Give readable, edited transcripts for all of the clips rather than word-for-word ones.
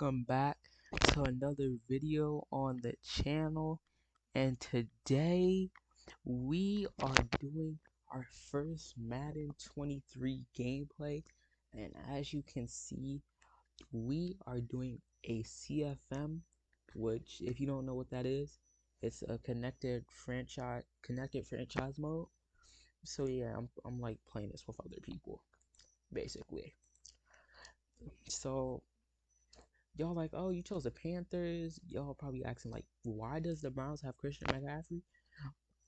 welcome back to another video on the channel. And today we are doing our first Madden 23 gameplay. And as you can see, we are doing a CFM, which if you don't know what that is, it's a connected franchise mode. So yeah, I'm like playing this with other people basically. So y'all like, oh, you chose the Panthers. Y'all probably asking like, why does the Browns have Christian McCaffrey?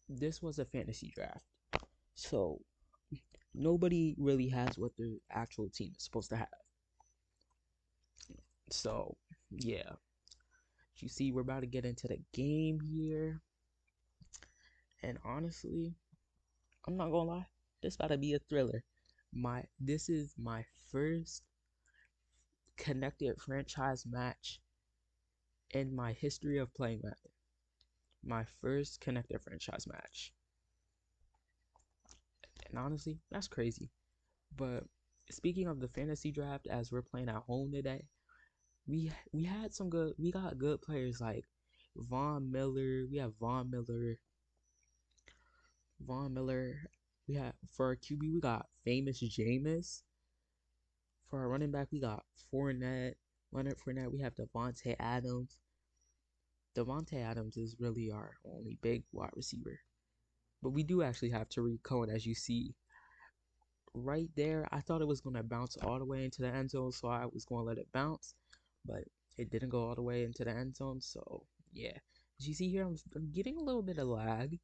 This was a fantasy draft, so nobody really has what their actual team is supposed to have. So yeah, you see, we're about to get into the game here, and honestly, I'm not gonna lie, this about to be a thriller. This is my first connected franchise match in my history of playing Madden. My first connected franchise match. And honestly, that's crazy. But speaking of the fantasy draft, as we're playing at home today, we had we got good players like Von Miller. We have Von Miller. We have for our QB we got famous Jameis. For our running back we got Fournette, Leonard Fournette. We have Devontae Adams. Devontae Adams is really our only big wide receiver. But we do actually have Tariq Cohen, as you see right there. I thought it was going to bounce all the way into the end zone, so I was going to let it bounce, but it didn't go all the way into the end zone. So yeah, as you see here, I'm getting a little bit of lag.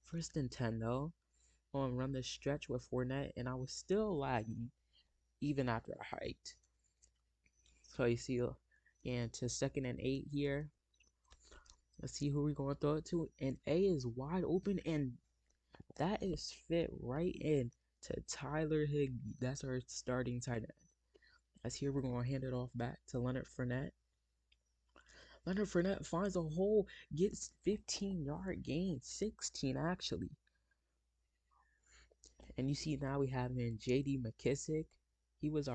First and 10 though, on run this stretch with Fournette, and I was still lagging even after I hiked. So you see, and to second and 8 here. Let's see who we're going to throw it to, and A is wide open, and that is fit right in to Tyler Higbee. That's our starting tight end. As here, we're going to hand it off back to Leonard Fournette. Leonard Fournette finds a hole, gets 15-yard gain, 16 actually. And you see now we have in J.D. McKissick. He was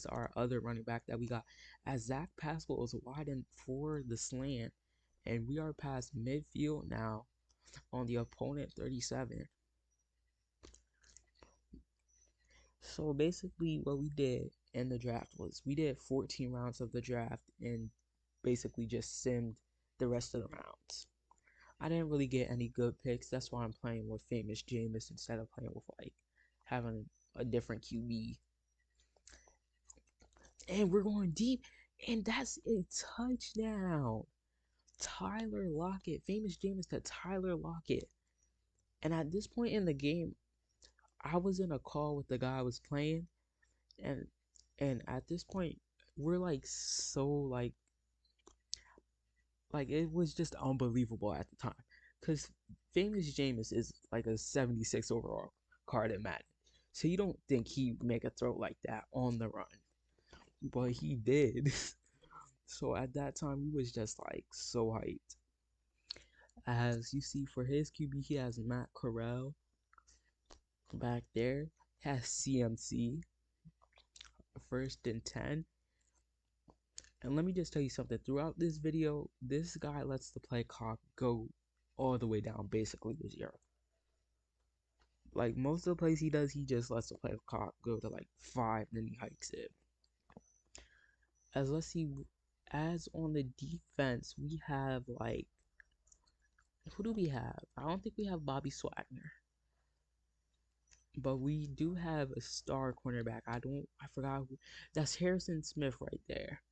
our other running back that we got. As Zach Pascal was widen for the slant, and we are past midfield now on the opponent 37. So basically what we did in the draft was we did 14 rounds of the draft and basically just simmed the rest of the rounds. I didn't really get any good picks. That's why I'm playing with famous Jameis instead of playing with like having a different QB. And we're going deep, and that's a touchdown. Tyler Lockett, famous Jameis to Tyler Lockett. And at this point in the game, I was in a call with the guy I was playing, and at this point, we're like so like it was just unbelievable at the time, because famous Jameis is like a 76 overall card in Madden, so you don't think he'd make a throw like that on the run, but he did. So at that time, we was just like so hyped. As you see, for his QB, he has Matt Corral back there, has CMC, first and 10. And let me just tell you something. Throughout this video, this guy lets the play clock go all the way down basically to 0. Like most of the plays he does, he just lets the play clock go to like 5, then he hikes it. As let's see, as on the defense, we have like, who do we have? I don't think we have Bobby Swagner, but we do have a star cornerback. I forgot who. That's Harrison Smith right there.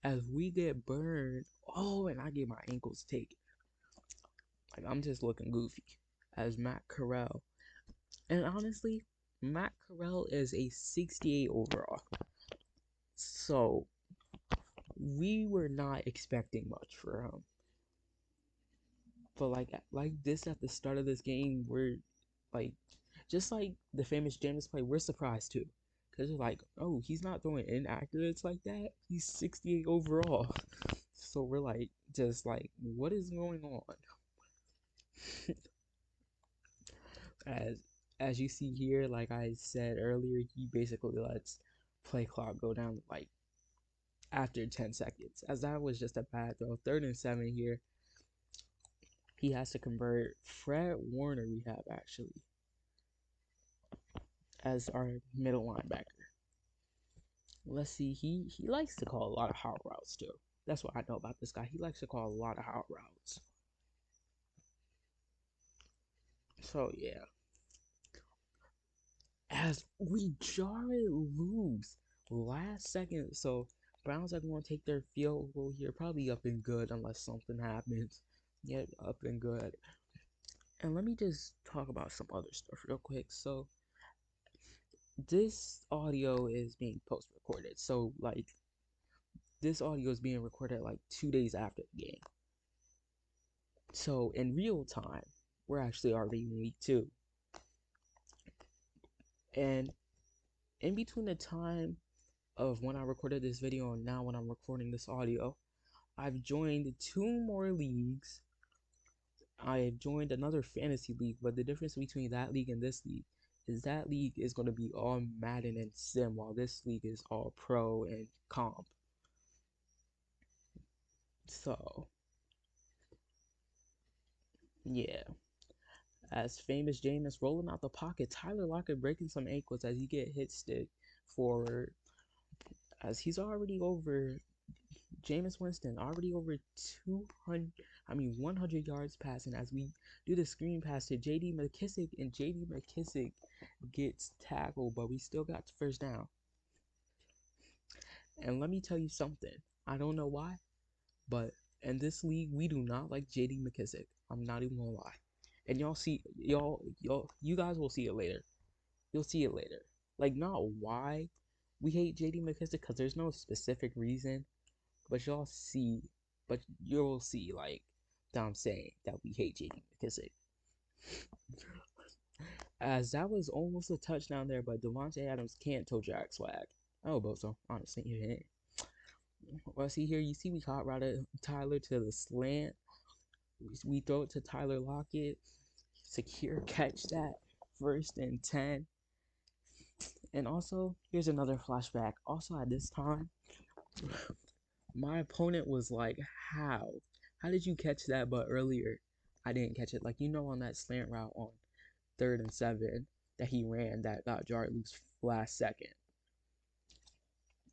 As we get burned, oh, and I get my ankles taken. Like I'm just looking goofy. As Matt Corral, and honestly, Matt Corral is a 68 overall. So we were not expecting much for him. But like this at the start of this game, we're like, just like the famous Jameis play, we're surprised too. Because we're like, oh, he's not throwing inaccurates like that. He's 68 overall. So we're like, just like, what is going on? as as you see here, like I said earlier, he basically lets play clock go down to like after 10 seconds, as that was just a bad throw. 3rd and 7 here. He has to convert. Fred Warner we have actually as our middle linebacker. Let's see. He likes to call a lot of hot routes too. That's what I know about this guy. He likes to call a lot of hot routes. So yeah, as we jar it loose last second. So Browns are going to take their field goal here, probably up and good unless something happens. Yeah, up and good. And let me just talk about some other stuff real quick. So this audio is being post recorded. So like this audio is being recorded like 2 days after the game. So in real time, we're actually already in week 2. And in between the time of when I recorded this video and now when I'm recording this audio, I've joined 2 more leagues. I have joined another fantasy league, but the difference between that league and this league is that league is going to be all Madden and Sim, while this league is all pro and comp. So, yeah. As famous Jameis rolling out the pocket, Tyler Lockett breaking some ankles as he get hit stick forward. As he's already over, Jameis Winston already over 100 yards passing as we do the screen pass to JD McKissick, and JD McKissick gets tackled, but we still got the first down. And let me tell you something. I don't know why, but in this league, we do not like JD McKissick. I'm not even gonna lie. And you guys will see it later. You'll see it later. Like, not why we hate JD McKissick, because there's no specific reason, but you'll see, like, that I'm saying that we hate JD McKissick. As that was almost a touchdown there, but Devontae Adams can't toe jack swag. Oh, but so honestly, he ain't. Well, see here, you see we hot routed Tyler to the slant. We throw it to Tyler Lockett. Secure catch that. 1st and 10. And also, here's another flashback. Also, at this time, my opponent was like, how? How did you catch that? But earlier, I didn't catch it. Like, on that slant route on 3rd and 7 that he ran that got jarred loose last second.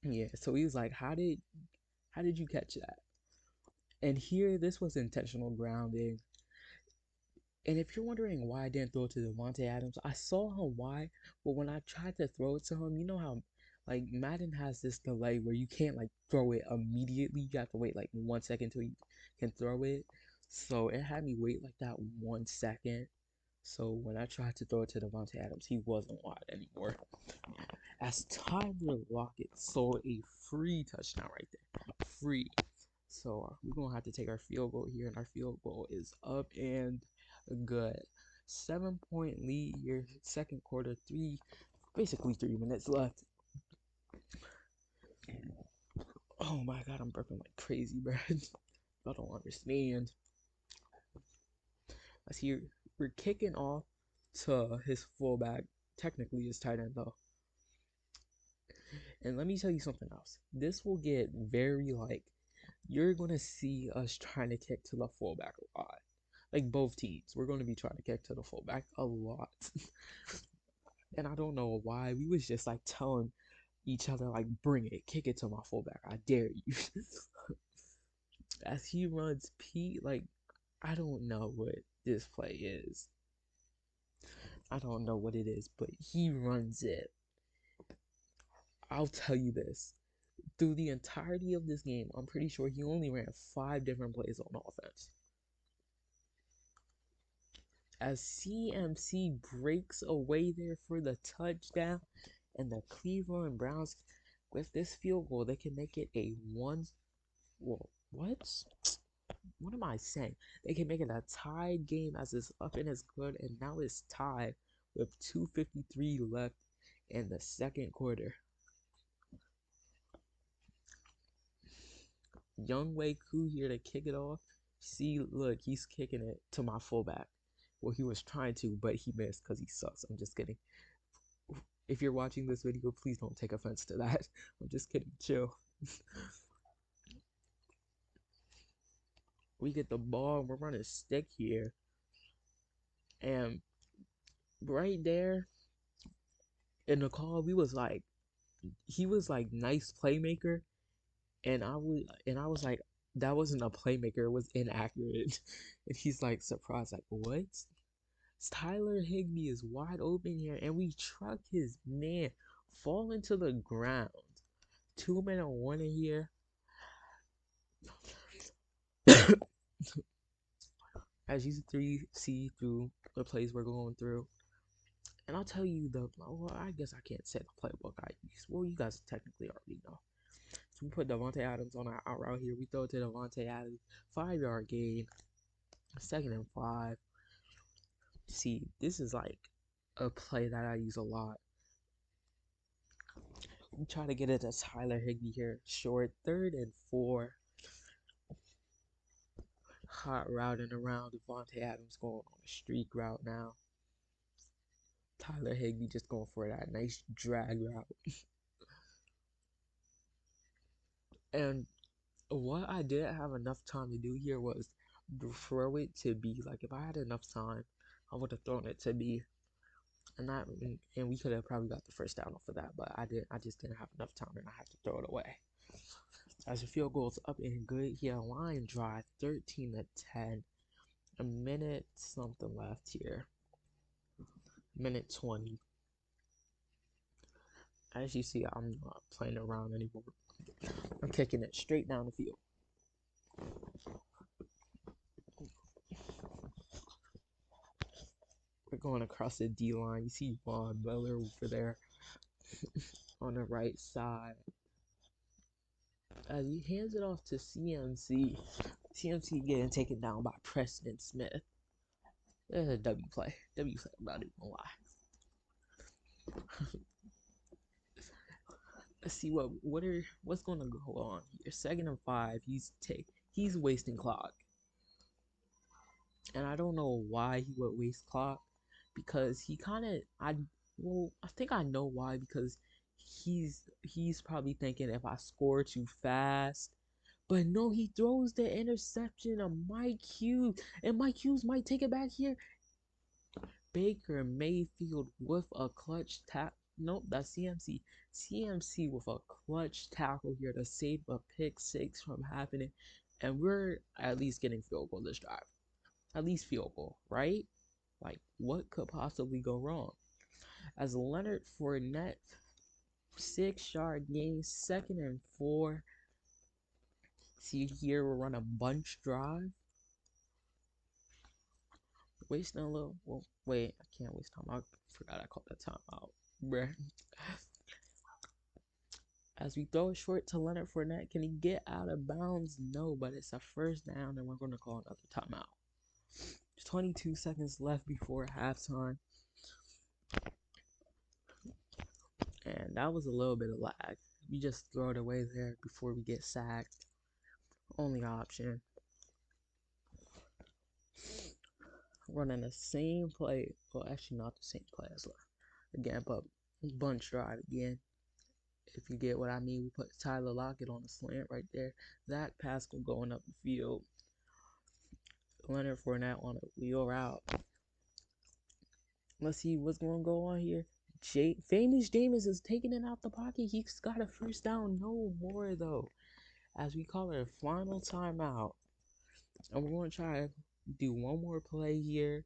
Yeah, so he was like, how did you catch that? And here, this was intentional grounding. And if you're wondering why I didn't throw it to Devontae Adams, I saw him why, but when I tried to throw it to him, you know how like Madden has this delay where you can't like throw it immediately. You have to wait like 1 second till you can throw it. So it had me wait like that 1 second. So when I tried to throw it to Devontae Adams, he wasn't wide anymore. As Tyler Lockett saw a free touchdown right there. Free. So we're going to have to take our field goal here, and our field goal is up and good. 7-point lead here, second quarter, basically 3 minutes left. Oh my god, I'm burping like crazy, bro. I don't understand. Let's see, we're kicking off to his fullback, technically his tight end though. And let me tell you something else. This will get very like, you're gonna see us trying to kick to the fullback a lot. Like both teams, we're gonna be trying to kick to the fullback a lot. And I don't know why. We was just like telling each other like, bring it, kick it to my fullback. I dare you. As he runs Pete, like, I don't know what this play is. I don't know what it is, but he runs it. I'll tell you this. Through the entirety of this game, I'm pretty sure he only ran 5 different plays on offense. As CMC breaks away there for the touchdown, and the Cleveland Browns, with this field goal, they can make it a one. Well, what? What am I saying? They can make it a tied game as it's up and it's good, and now it's tied with 2:53 left in the second quarter. Young Wei Koo here to kick it off. See, look, he's kicking it to my fullback. Well, he was trying to, but he missed because he sucks. I'm just kidding. If you're watching this video, please don't take offense to that. I'm just kidding. Chill. We get the ball. We're running stick here, and right there in the call, we was like, he was like nice playmaker, and I was like, that wasn't a playmaker. It was inaccurate, and he's like surprised, like what? Tyler Higbee is wide open here, and we truck his man falling to the ground. 2-minute warning here. As you see through the plays we're going through. And I'll tell you well, I guess I can't say the playbook I use. Well, you guys technically already know. So we put Devontae Adams on our out route here. We throw it to Devontae Adams. 5-yard gain. 2nd and 5. See, this is like a play that I use a lot. We try to get it to Tyler Higbee here. Short. 3rd and 4. Hot routing around. Devontae Adams going on a streak route now. Tyler Higbee just going for that nice drag route. And what I didn't have enough time to do here was throw it to B. Like if I had enough time, I would have thrown it to B, and we could have probably got the first down off of that. But I just didn't have enough time, and I had to throw it away. As the field goes up and good here, line drive, 13-10, a minute something left here, minute 20. As you see, I'm not playing around anymore. I'm kicking it straight down the field. We're going across the D line. You see Von Miller over there on the right side. As he hands it off to CMC. CMC getting taken down by Preston Smith. There's a W play. W play, I'm not even gonna lie. Let's see what's gonna go on here. 2nd and 5. He's wasting clock. And I don't know why he would waste clock, because he I think I know why, because he's probably thinking if I score too fast. But no, he throws the interception of Mike Hughes, and Mike Hughes might take it back here. Baker Mayfield with a clutch tackle. Nope, that's CMC. CMC with a clutch tackle here to save a pick six from happening. And we're at least getting field goal this drive. At least field goal, right? Like, what could possibly go wrong? As Leonard Fournette, 6-yard gain, 2nd and 4. See here, we're running a bunch drive. Wasting a little. Well, wait, I can't waste time. I forgot I called that time out, bruh. As we throw it short to Leonard Fournette, can he get out of bounds? No, but it's a first down, and we're going to call another timeout. 22 seconds left before halftime. And that was a little bit of lag. We just throw it away there before we get sacked. Only option. Running the same play. Well, actually not the same play as again, but bunch drive again. If you get what I mean, we put Tyler Lockett on the slant right there. Zach Pascal going up the field. Leonard Fournette on a wheel route. Let's see what's going to go on here. Famous Jameis is taking it out the pocket. He's got a first down. No more, though. As we call it a final timeout. And we're going to try to do one more play here.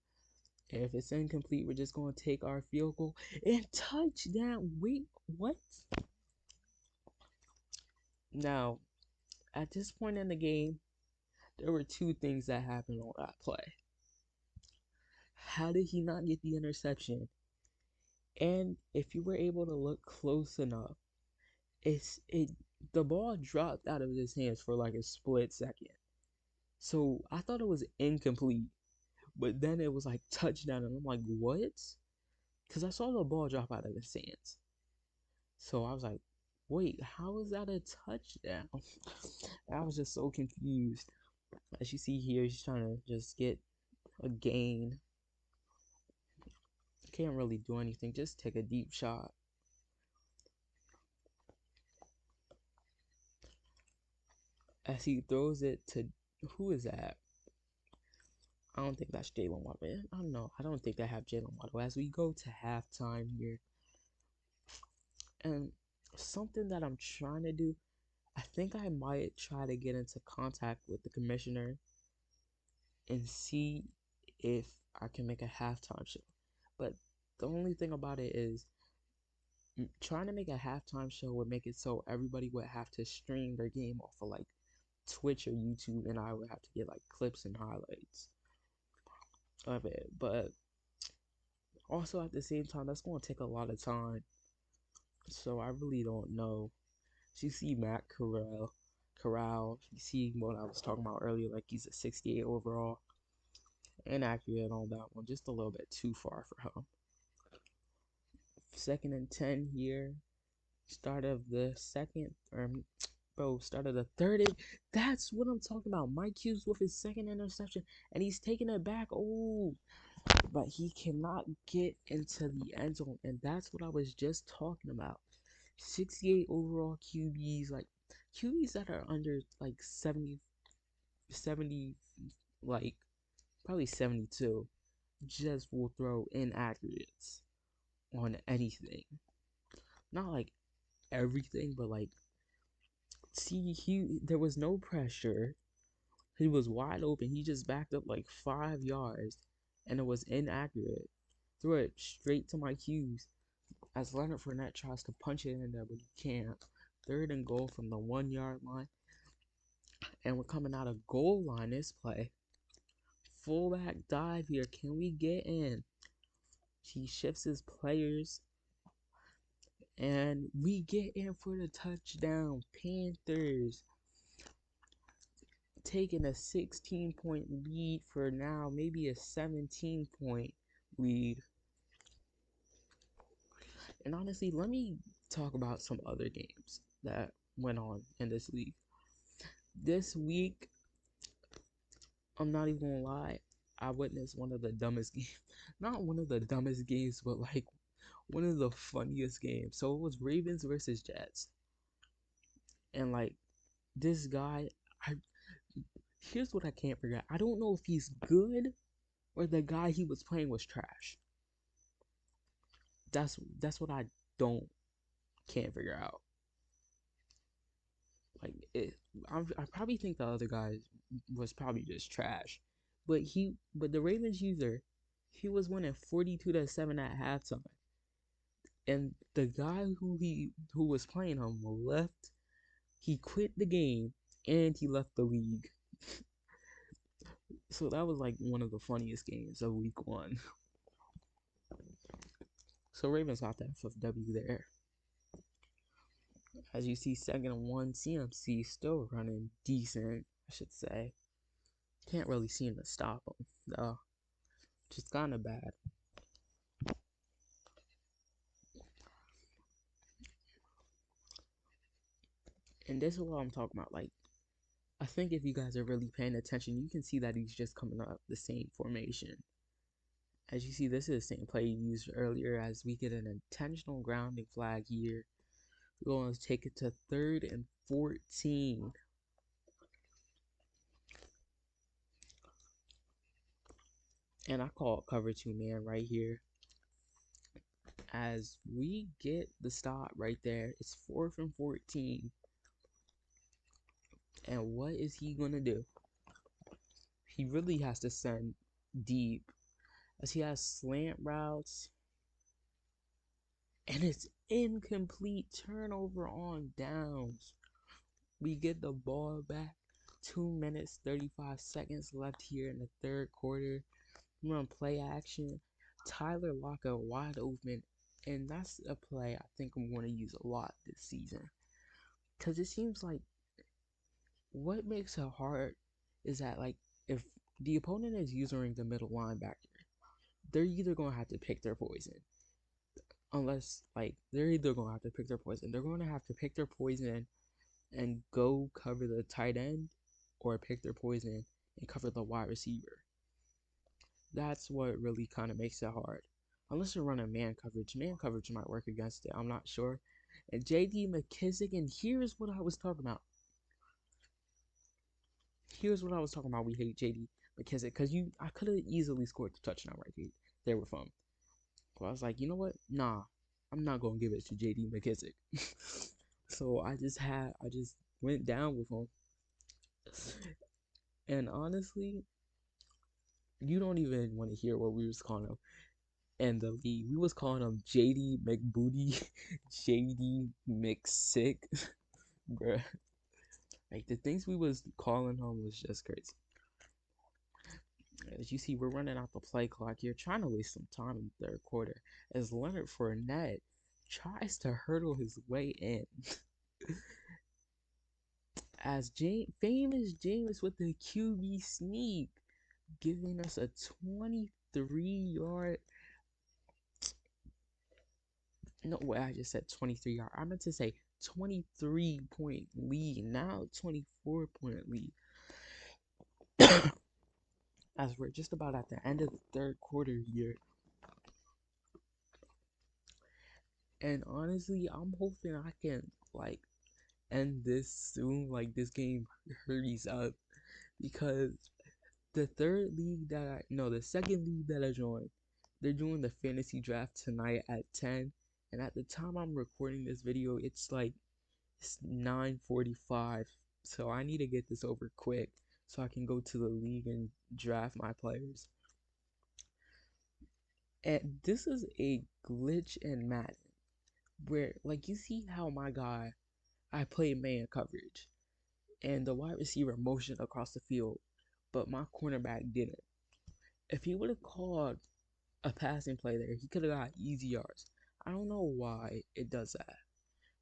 And if it's incomplete, we're just going to take our field goal and touchdown. Wait, what? Now, at this point in the game, there were two things that happened on that play. How did he not get the interception? And if you were able to look close enough, the ball dropped out of his hands for like a split second. So I thought it was incomplete, but then it was like touchdown, and I'm like, what? Because I saw the ball drop out of his hands. So I was like, wait, how is that a touchdown? I was just so confused. As you see here, he's trying to just get a gain. Can't really do anything, just take a deep shot. As he throws it to, who is that? I don't think that's Jalen Waddle. I don't know. I don't think they have Jalen Waddle as we go to halftime here. And something that I'm trying to do, I think I might try to get into contact with the commissioner and see if I can make a halftime show. But the only thing about it is trying to make a halftime show would make it so everybody would have to stream their game off of like Twitch or YouTube, and I would have to get like clips and highlights of it. But also at the same time, that's going to take a lot of time. So I really don't know. So you see Matt Corral. You see what I was talking about earlier, like he's a 68 overall. Inaccurate on that one, just a little bit too far for him. 2nd and 10 here. Start of the second, start of the third. That's what I'm talking about. Mike Hughes with his second interception, and he's taking it back. Oh, but he cannot get into the end zone, and that's what I was just talking about. 68 overall QBs, like QBs that are under like 70, like probably 72, just will throw inaccurates on anything. Not like everything, but like, see, there was no pressure. He was wide open. He just backed up like 5 yards, and it was inaccurate. Threw it straight to Mike Hughes as Leonard Fournette tries to punch it in there, but he can't. 3rd and goal from the 1 yard line, and we're coming out of goal line this play. Fullback dive here. Can we get in? He shifts his players, and we get in for the touchdown. Panthers taking a 16-point lead for now, maybe a 17-point lead. And honestly, let me talk about some other games that went on in this league. This week, I'm not even gonna lie, I witnessed one of the dumbest games. Not one of the dumbest games, but like one of the funniest games. So it was Ravens versus Jets. And like this guy, here's what I can't figure out. I don't know if he's good or the guy he was playing was trash. That's what I don't can't figure out. Like I probably think the other guy was probably just trash, but the Ravens user, he was winning 42-7 at halftime, and the guy who was playing him left. He quit the game and he left the league. So that was like one of the funniest games of week 1. So Ravens got that FW there. As you see, 2nd and 1, CMC still running decent, I should say. Can't really seem to stop him, though. Just kind of bad. And this is what I'm talking about. Like, I think if you guys are really paying attention, you can see that he's just coming up the same formation. As you see, this is the same play used earlier as we get an intentional grounding flag here. We're going to take it to 3rd and 14. And I call it cover 2 man right here. As we get the stop right there, it's 4th and 14. And what is he going to do? He really has to send deep, as he has slant routes. And it's incomplete. Turnover on downs. We get the ball back. 2 minutes, 35 seconds left here in the 3rd quarter. We're on play action. Tyler Lockett wide open. And that's a play I think I'm going to use a lot this season. Because it seems like what makes it hard is that, like, if the opponent is using the middle linebacker, they're either going to have to pick their poison. Unless, like, they're either going to have to pick their poison. They're going to have to pick their poison and go cover the tight end, or pick their poison and cover the wide receiver. That's what really kind of makes it hard. Unless you're running man coverage. Man coverage might work against it. I'm not sure. And J.D. McKissick, and here's what I was talking about. We hate J.D. McKissick, because I could have easily scored the touchdown right there with him. But I was like, you know what? Nah, I'm not gonna give it to JD McKissick. So I just went down with him. And honestly, you don't even want to hear what we was calling him in the league. We was calling him JD McBooty, JD McSick, bruh. Like the things we was calling him was just crazy. As you see, we're running out the play clock here, trying to waste some time in the third quarter. As Leonard Fournette tries to hurdle his way in. As famous Jameis with the QB sneak, giving us a 23-yard. No way, I just said 23-yard. I meant to say 23-point lead. Now 24-point lead. As we're just about at the end of the third quarter here. And honestly, I'm hoping I can like end this soon. Like this game hurries up, because the second league that I joined, they're doing the fantasy draft tonight at 10. And at the time I'm recording this video, it's 9:45. So I need to get this over quick so I can go to the league and draft my players. And this is a glitch in Madden where, like, you see how I play man coverage and the wide receiver motioned across the field, but my cornerback didn't. If he would have called a passing play there, he could have got easy yards. I don't know why it does that,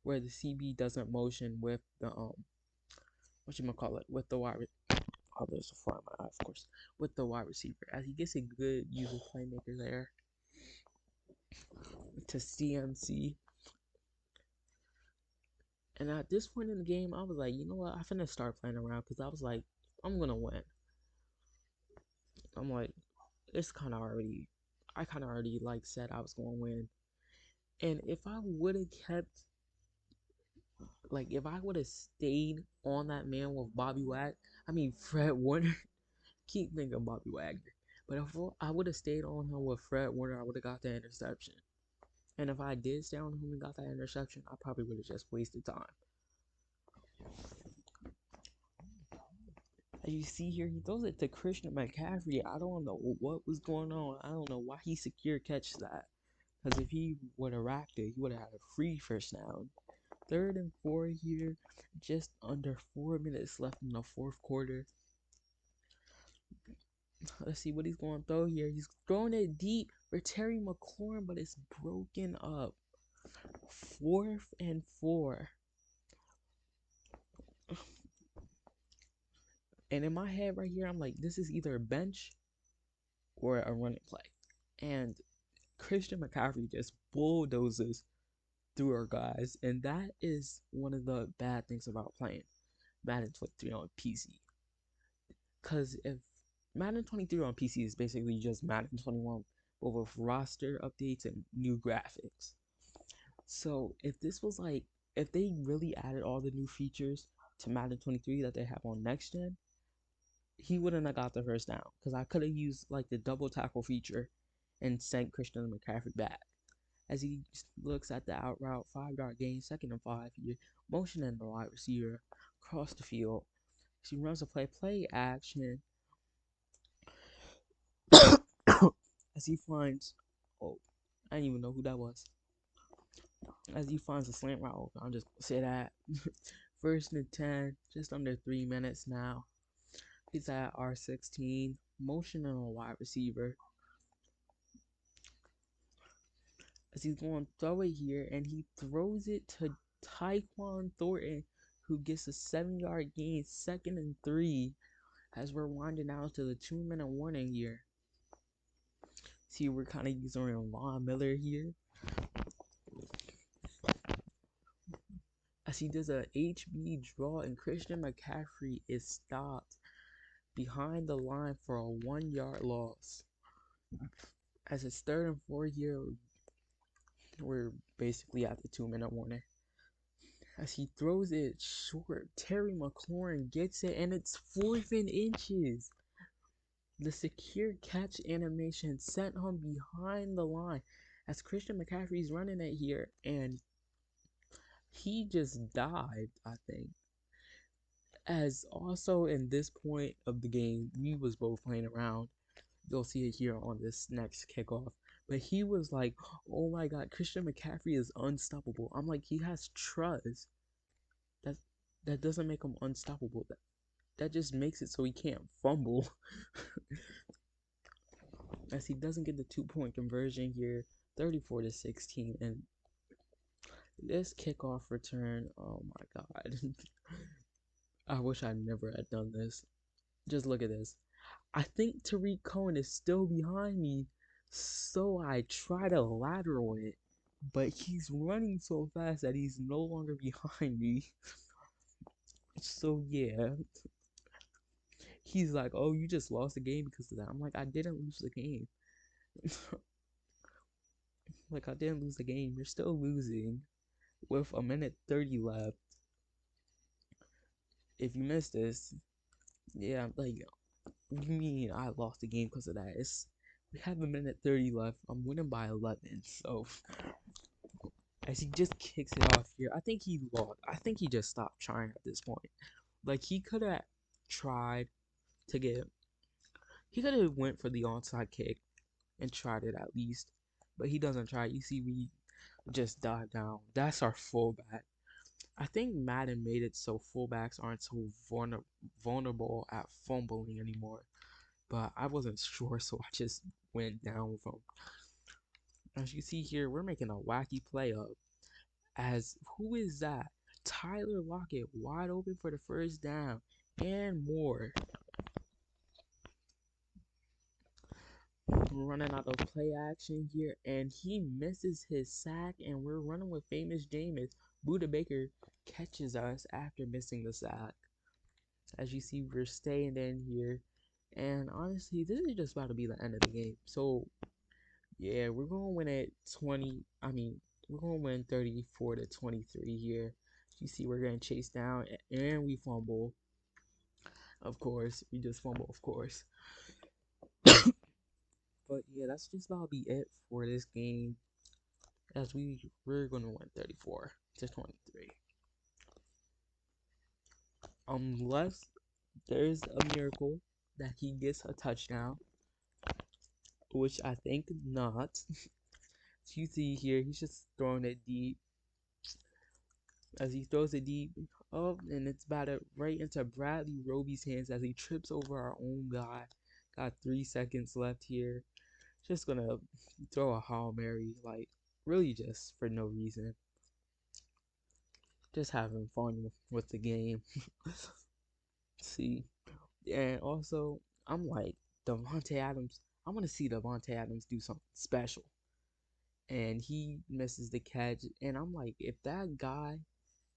where the CB doesn't motion with the with the wide. Oh, there's a fly in my eye, of course, with the wide receiver, as he gets a good user playmaker there to CMC. And at this point in the game, I was like, you know what? I'm finna start playing around, because I was like, I'm gonna win. I'm like, it's kind of already, I kind of already said I was gonna win. And if I would have kept, if I would have stayed on that man with Fred Warner, keep thinking Bobby Wagner. But if I would have stayed on him with Fred Warner, I would have got the interception. And if I did stay on him and got that interception, I probably would have just wasted time. As you see here, he throws it to Christian McCaffrey. I don't know what was going on. I don't know why he secure catch that. Because if he would have racked it, he would have had a free first down. 3rd and 4 here. Just under 4 minutes left in the fourth quarter. Let's see what he's going to throw here. He's throwing it deep for Terry McLaurin, but it's broken up. 4th and 4. And in my head right here, I'm like, this is either a bench or a running play. And Christian McCaffrey just bulldozes through our guys. And that is one of the bad things about playing Madden 23 on PC. Because if Madden 23 on PC is basically just Madden 21, but with roster updates and new graphics. So if this was if they really added all the new features to Madden 23 that they have on next gen, he wouldn't have got the first down, because I could have used the double tackle feature and sent Christian McCaffrey back. As he looks at the out route, 5-yard gain, 2nd and 5 here, motioning the wide receiver across the field. As he runs a play action. As he finds, I didn't even know who that was. As he finds a slant route, I'll just say that. 1st and 10, just under 3 minutes now. He's at R16, motioning a wide receiver. As he's going to throw it here, and he throws it to Tyquan Thornton, who gets a 7-yard gain, 2nd and 3, as we're winding down to the 2-minute warning here. See, we're kind of using Von Miller here. As he does a HB draw, and Christian McCaffrey is stopped behind the line for a 1-yard loss. As it's 3rd and 4 here, we're basically at the 2-minute warning. As he throws it short, Terry McLaurin gets it, and it's 4th and inches. The secure catch animation sent him behind the line as Christian McCaffrey's running it here, and he just died, I think. As also in this point of the game, we was both playing around. You'll see it here on this next kickoff. But he was like, oh my god, Christian McCaffrey is unstoppable. I'm like, he has trust. That that doesn't make him unstoppable. That just makes it so he can't fumble. As he doesn't get the 2-point conversion here, 34-16. And this kickoff return, oh my god. I wish I never had done this. Just look at this. I think Tariq Cohen is still behind me, so I try to lateral it, but he's running so fast that he's no longer behind me. So yeah, he's like, oh, you just lost the game because of that. I'm like, I didn't lose the game. Like, I didn't lose the game. You're still losing with a minute 30 left. If you missed this, yeah, like, you mean I lost the game because of that? We have a minute 30 left. I'm winning by 11. So as he just kicks it off here, I think he lost. I think he just stopped trying at this point. Like, he could have tried to get. He could have went for the onside kick and tried it at least, but he doesn't try. You see, we just dive down. That's our fullback. I think Madden made it so fullbacks aren't so vulnerable at fumbling anymore, but I wasn't sure, so I just went down with him. As you see here, we're making a wacky play up. As who is that? Tyler Lockett wide open for the first down and more. We're running out of play action here, and he misses his sack, and we're running with famous Jameis. Buda Baker catches us after missing the sack. As you see, we're staying in here, and honestly, this is just about to be the end of the game. So yeah, we're gonna win at 20. I mean, we're gonna win 34-23 here. You see, we're getting chased down, and we fumble. Of course, we just fumble, of course. But yeah, that's just about to be it for this game. As we're gonna win 34-23, unless there's a miracle that he gets a touchdown, which I think not. You see here, he's just throwing it deep. As he throws it deep, oh, and it's batted right into Bradley Roby's hands as he trips over our own guy. Got 3 seconds left here. Just gonna throw a Hail Mary, like, really just for no reason. Just having fun with the game. See, and also, I'm like, Devontae Adams, I want to see Devontae Adams do something special. And he misses the catch, and I'm like, if that guy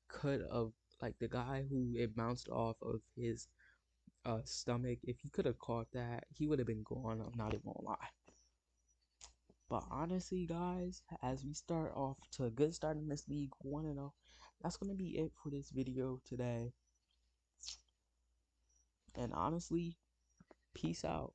could have, like, the guy who it bounced off of his stomach, if he could have caught that, he would have been gone. I'm not even gonna lie. But honestly, guys, as we start off to a good start in this league, 1-0, that's gonna be it for this video today. And honestly, peace out.